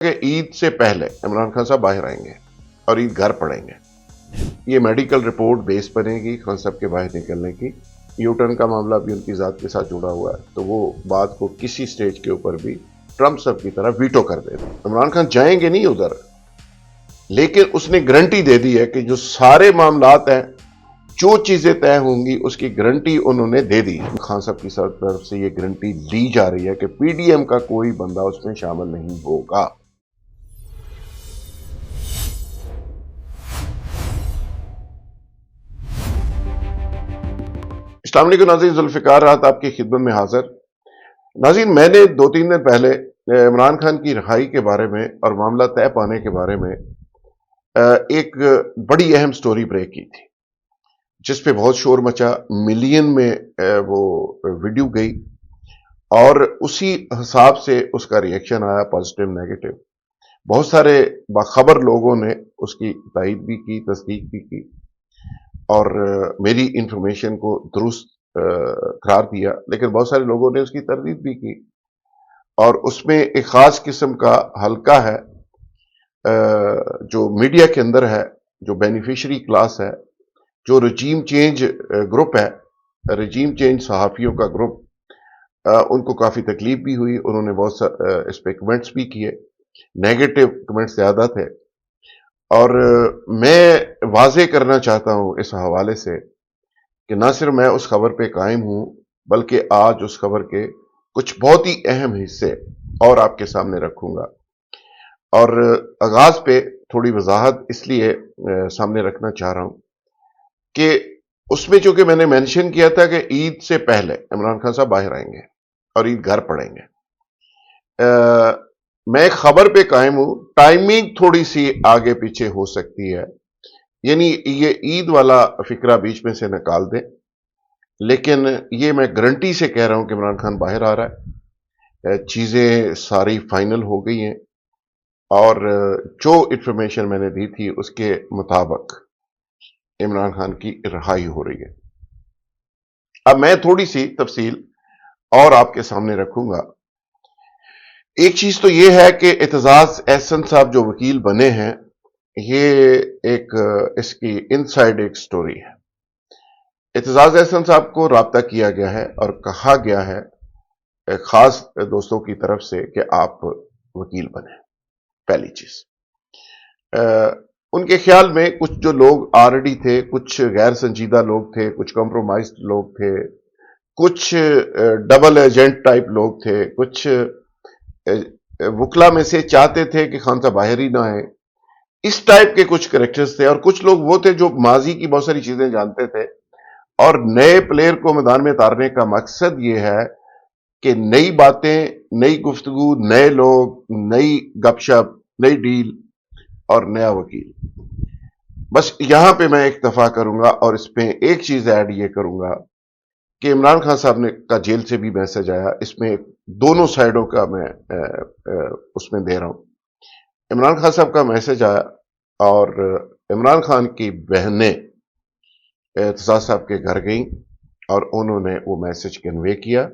کہ عید سے پہلے عمران خان صاحب باہر آئیں گے اور عید گھر پڑیں گے. یہ میڈیکل رپورٹ بیس بنے گی خان صاحب کے باہر نکلنے کی. یو ٹرن کا معاملہ بھی ان کی ذات کے ساتھ جڑا ہوا ہے تو وہ بات کو کسی سٹیج کے اوپر بھی ٹرمپ صاحب کی طرح ویٹو کر دے. عمران خان جائیں گے نہیں ادھر، لیکن اس نے گارنٹی دے دی ہے کہ جو سارے معاملات ہیں، جو چیزیں طے ہوں گی، اس کی گارنٹی انہوں نے دے دی. خان صاحب کی طرف سے یہ گارنٹی لی جا رہی ہے کہ پی ڈی ایم کا کوئی بندہ اس میں شامل نہیں ہوگا. السلام علیکم ناظرین، ذوالفقار رات آپ کی خدمت میں حاضر. ناظرین، میں نے 2-3 دن پہلے عمران خان کی رہائی کے بارے میں اور معاملہ طے پانے کے بارے میں ایک بڑی اہم سٹوری بریک کی تھی، جس پہ بہت شور مچا، ملین میں وہ ویڈیو گئی اور اسی حساب سے اس کا ریئیکشن آیا، پازیٹیو نیگیٹو. بہت سارے باخبر لوگوں نے اس کی تائید بھی کی، تصدیق بھی کی اور میری انفارمیشن کو درست قرار دیا، لیکن بہت سارے لوگوں نے اس کی تردید بھی کی. اور اس میں ایک خاص قسم کا حلقہ ہے جو میڈیا کے اندر ہے، جو بینیفیشری کلاس ہے، جو رجیم چینج گروپ ہے، رجیم چینج صحافیوں کا گروپ. ان کو کافی تکلیف بھی ہوئی، انہوں نے بہت اس پہ کمنٹس بھی کیے، نیگیٹو کمنٹس زیادہ تھے. اور میں واضح کرنا چاہتا ہوں اس حوالے سے کہ نہ صرف میں اس خبر پہ قائم ہوں، بلکہ آج اس خبر کے کچھ بہت ہی اہم حصے اور آپ کے سامنے رکھوں گا. اور آغاز پہ تھوڑی وضاحت اس لیے سامنے رکھنا چاہ رہا ہوں کہ اس میں چونکہ میں نے مینشن کیا تھا کہ عید سے پہلے عمران خان صاحب باہر آئیں گے اور عید گھر پڑیں گے. میں خبر پہ قائم ہوں، ٹائمنگ تھوڑی سی آگے پیچھے ہو سکتی ہے، یعنی یہ عید والا فکرہ بیچ میں سے نکال دیں، لیکن یہ میں گارنٹی سے کہہ رہا ہوں کہ عمران خان باہر آ رہا ہے. چیزیں ساری فائنل ہو گئی ہیں اور جو انفارمیشن میں نے دی تھی اس کے مطابق عمران خان کی رہائی ہو رہی ہے. اب میں تھوڑی سی تفصیل اور آپ کے سامنے رکھوں گا. ایک چیز تو یہ ہے کہ اعتزاز احسن صاحب جو وکیل بنے ہیں، یہ ایک اس کی انسائیڈ ایک سٹوری ہے. اعتزاز احسن صاحب کو رابطہ کیا گیا ہے اور کہا گیا ہے خاص دوستوں کی طرف سے کہ آپ وکیل بنیں. پہلی چیز، ان کے خیال میں کچھ جو لوگ آلریڈی تھے، کچھ غیر سنجیدہ لوگ تھے، کچھ کمپرومائزڈ لوگ تھے، کچھ ڈبل ایجنٹ ٹائپ لوگ تھے، کچھ وکلا میں سے چاہتے تھے کہ خان صاحب باہر ہی نہ آئے. اس ٹائپ کے کچھ کریکٹرز تھے، اور کچھ لوگ وہ تھے جو ماضی کی بہت ساری چیزیں جانتے تھے. اور نئے پلیئر کو میدان میں اتارنے کا مقصد یہ ہے کہ نئی باتیں، نئی گفتگو، نئے لوگ، نئی گپ شپ، نئی ڈیل اور نیا وکیل. بس یہاں پہ میں اکتفا کروں گا اور اس پہ ایک چیز ایڈ یہ کروں گا کہ عمران خان صاحب کا جیل سے بھی میسج آیا، اس میں دونوں سائیڈوں کا میں اس میں دے رہا ہوں. عمران خان صاحب کا میسج آیا اور عمران خان کی بہنیں اعتزاز صاحب کے گھر گئیں اور انہوں نے وہ میسج کنوے کیا،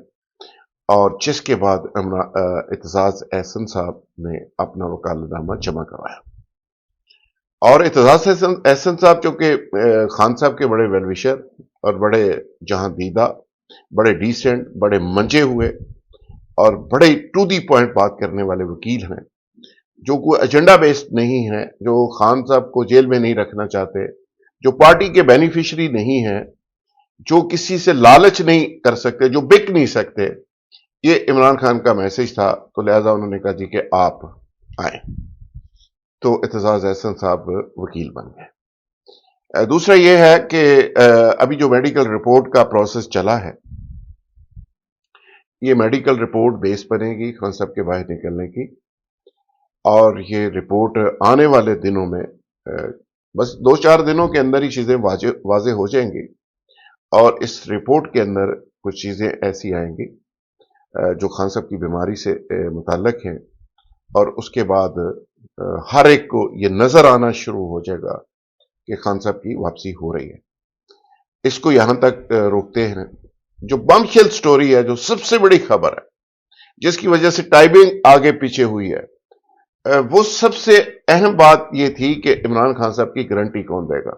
اور جس کے بعد اعتزاز احسن صاحب نے اپنا وکالت نامہ جمع کروایا. اور اعتزاز احسن صاحب چونکہ خان صاحب کے بڑے ویل وشر اور بڑے جہاں دیدہ، بڑے ڈیسنٹ، بڑے منجے ہوئے اور بڑے ٹو دی پوائنٹ بات کرنے والے وکیل ہیں، جو کوئی ایجنڈا بیسڈ نہیں ہے، جو خان صاحب کو جیل میں نہیں رکھنا چاہتے، جو پارٹی کے بینیفیشری نہیں ہیں، جو کسی سے لالچ نہیں کر سکتے، جو بک نہیں سکتے. یہ عمران خان کا میسج تھا، تو لہذا انہوں نے کہا جی کہ آپ آئیں. تو اعتزاز احسن صاحب وکیل بن گئے. دوسرا یہ ہے کہ ابھی جو میڈیکل رپورٹ کا پروسیس چلا ہے، یہ میڈیکل رپورٹ بیس بنے گی خان صاحب کے باہر نکلنے کی، اور یہ رپورٹ آنے والے دنوں میں بس 2-4 دنوں کے اندر ہی چیزیں واضح ہو جائیں گی. اور اس رپورٹ کے اندر کچھ چیزیں ایسی آئیں گی جو خان صاحب کی بیماری سے متعلق ہیں، اور اس کے بعد ہر ایک کو یہ نظر آنا شروع ہو جائے گا کہ خان صاحب کی واپسی ہو رہی ہے. اس کو یہاں تک روکتے ہیں. جو بم شیل سٹوری ہے، جو سب سے بڑی خبر ہے، جس کی وجہ سے ٹائمنگ آگے پیچھے ہوئی ہے، وہ سب سے اہم بات یہ تھی کہ عمران خان صاحب کی گارنٹی کون دے گا.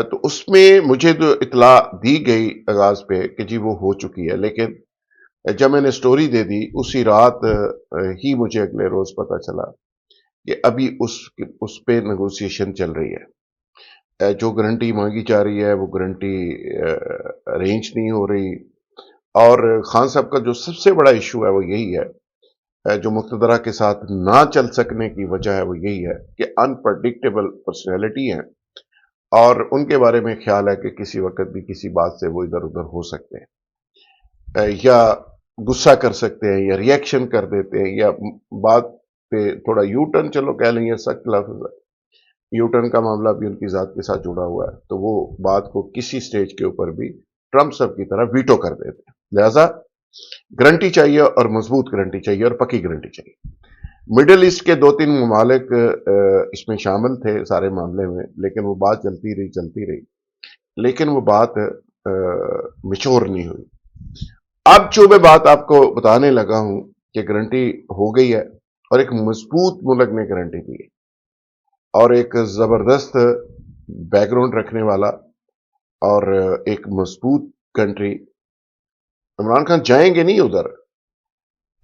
تو اس میں مجھے جو اطلاع دی گئی آغاز پہ کہ جی وہ ہو چکی ہے، لیکن جب میں نے سٹوری دے دی اسی رات ہی مجھے اگلے روز پتا چلا کہ ابھی اس پہ نیگوسیشن چل رہی ہے. جو گارنٹی مانگی جا رہی ہے وہ گارنٹی ارینج نہیں ہو رہی. اور خان صاحب کا جو سب سے بڑا ایشو ہے وہ یہی ہے، جو مقتدرہ کے ساتھ نہ چل سکنے کی وجہ ہے وہ یہی ہے کہ انپرڈکٹیبل پرسنالٹی ہیں، اور ان کے بارے میں خیال ہے کہ کسی وقت بھی کسی بات سے وہ ادھر ادھر ہو سکتے ہیں، یا غصہ کر سکتے ہیں، یا ریئیکشن کر دیتے ہیں، یا بات پہ تھوڑا یو ٹرن، چلو کہہ لیں گے سخت لفظ ہے، یو ٹرن کا معاملہ بھی ان کی ذات کے ساتھ جڑا ہوا ہے، تو وہ بات کو کسی سٹیج کے اوپر بھی ٹرمپ صاحب کی طرح ویٹو کر دیتے ہیں. لہذا گارنٹی چاہیے، اور مضبوط گارنٹی چاہیے، اور پکی گارنٹی چاہیے. مڈل ایسٹ کے 2-3 ممالک اس میں شامل تھے سارے معاملے میں، لیکن وہ بات چلتی رہی، لیکن وہ بات مچور نہیں ہوئی. اب جو میں بات آپ کو بتانے لگا ہوں کہ گارنٹی ہو گئی ہے، اور ایک مضبوط ملک نے گارنٹی دی ہے، اور ایک زبردست بیک گراؤنڈ رکھنے والا اور ایک مضبوط کنٹری. عمران خان جائیں گے نہیں ادھر،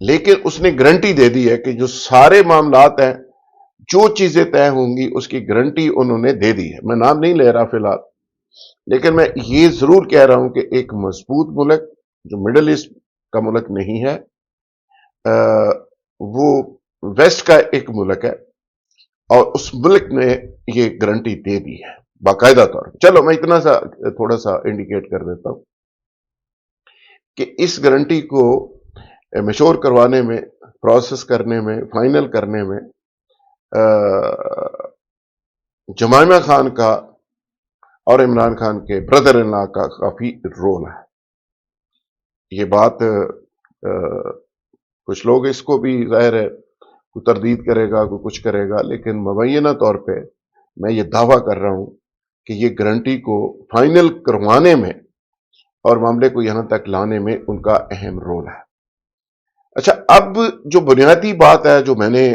لیکن اس نے گارنٹی دے دی ہے کہ جو سارے معاملات ہیں، جو چیزیں طے ہوں گی اس کی گارنٹی انہوں نے دے دی ہے. میں نام نہیں لے رہا فی الحال، لیکن میں یہ ضرور کہہ رہا ہوں کہ ایک مضبوط ملک جو مڈل ایسٹ کا ملک نہیں ہے، وہ ویسٹ کا ایک ملک ہے، اور اس ملک نے یہ گارنٹی دے دی ہے باقاعدہ طور پر. چلو میں اتنا سا تھوڑا سا انڈیکیٹ کر دیتا ہوں کہ اس گارنٹی کو میچور کروانے میں، پروسیس کرنے میں، فائنل کرنے میں جمائمہ خان کا اور عمران خان کے بردر ان لا کا کافی رول ہے. یہ بات کچھ لوگ اس کو بھی ظاہر ہے کوئی تردید کرے گا، کوئی کچھ کرے گا، لیکن مبینہ طور پہ میں یہ دعویٰ کر رہا ہوں کہ یہ گارنٹی کو فائنل کروانے میں اور معاملے کو یہاں تک لانے میں ان کا اہم رول ہے. اچھا، اب جو بنیادی بات ہے جو میں نے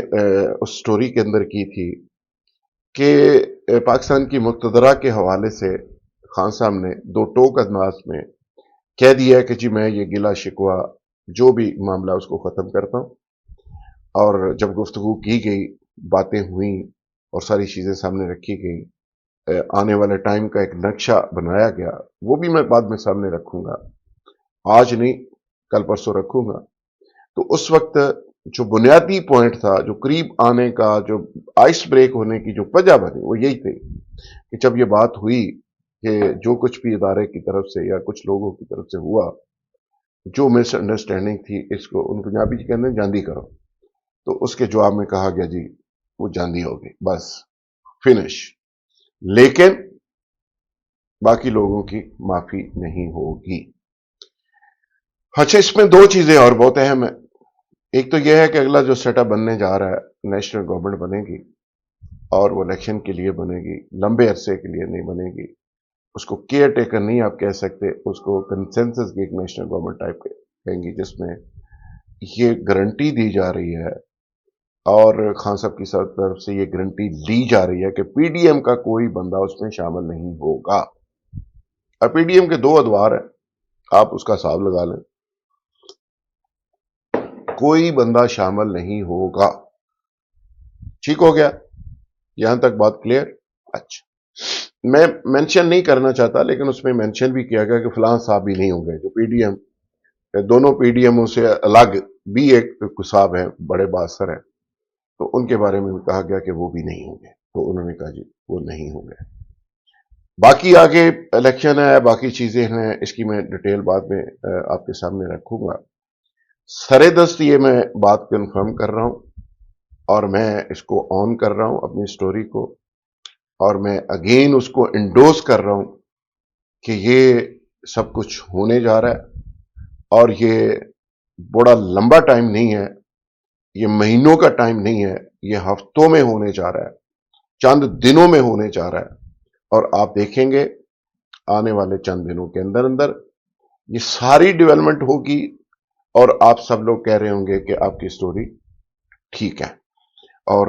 اس سٹوری کے اندر کی تھی کہ پاکستان کی مقتدرہ کے حوالے سے خان صاحب نے 2 ٹوک انداز میں کہہ دیا کہ جی میں یہ گلہ شکوہ جو بھی معاملہ اس کو ختم کرتا ہوں. اور جب گفتگو کی گئی، باتیں ہوئیں اور ساری چیزیں سامنے رکھی گئی، آنے والے ٹائم کا ایک نقشہ بنایا گیا، وہ بھی میں بعد میں سامنے رکھوں گا، آج نہیں کل پرسوں رکھوں گا. تو اس وقت جو بنیادی پوائنٹ تھا، جو قریب آنے کا، جو آئس بریک ہونے کی جو وجہ بنی، وہ یہی تھی کہ جب یہ بات ہوئی کہ جو کچھ بھی ادارے کی طرف سے یا کچھ لوگوں کی طرف سے ہوا، جو مس انڈرسٹینڈنگ تھی، اس کو ان پنجابی کہتے ہیں جاندی کرو، تو اس کے جواب میں کہا گیا جی وہ جاندی ہوگی، بس فنش. لیکن باقی لوگوں کی معافی نہیں ہوگی. اچھا، اس میں 2 چیزیں اور بہت اہم ہیں. ایک تو یہ ہے کہ اگلا جو سیٹ اپ بننے جا رہا ہے، نیشنل گورنمنٹ بنے گی، اور وہ الیکشن کے لیے بنے گی، لمبے عرصے کے لیے نہیں بنے گی. اس کو کیئر ٹیکر نہیں آپ کہہ سکتے، اس کو کنسنسس کی ایک نیشنل گورنمنٹ ٹائپ کہیں گی، جس میں یہ گارنٹی دی جا رہی ہے، اور خان صاحب کی طرف سے یہ گارنٹی لی جا رہی ہے کہ پی ڈی ایم کا کوئی بندہ اس میں شامل نہیں ہوگا. اور پی ڈی ایم کے 2 ادوار ہیں، آپ اس کا حساب لگا لیں، کوئی بندہ شامل نہیں ہوگا. ٹھیک ہو گیا؟ یہاں تک بات کلیئر؟ اچھا، میں مینشن نہیں کرنا چاہتا، لیکن اس میں مینشن بھی کیا گیا کہ فلاں صاحب بھی نہیں ہوں گے. جو پی ڈی ایم، دونوں پی ڈی ایموں سے الگ بھی ایک صاحب ہیں، بڑے بااثر ہیں، تو ان کے بارے میں بھی کہا گیا کہ وہ بھی نہیں ہوں گے. تو انہوں نے کہا جی وہ نہیں ہوں گے. باقی آگے الیکشن ہے، باقی چیزیں ہیں، اس کی میں ڈیٹیل بعد میں آپ کے سامنے رکھوں گا. سرے دست یہ میں بات کنفرم کر رہا ہوں، اور میں اس کو آن کر رہا ہوں اپنی سٹوری کو، اور میں اگین اس کو انڈوز کر رہا ہوں کہ یہ سب کچھ ہونے جا رہا ہے، اور یہ بڑا لمبا ٹائم نہیں ہے، یہ مہینوں کا ٹائم نہیں ہے، یہ ہفتوں میں ہونے جا رہا ہے، چند دنوں میں ہونے جا رہا ہے. اور آپ دیکھیں گے آنے والے چند دنوں کے اندر اندر یہ ساری ڈیولپمنٹ ہوگی، اور آپ سب لوگ کہہ رہے ہوں گے کہ آپ کی سٹوری ٹھیک ہے. اور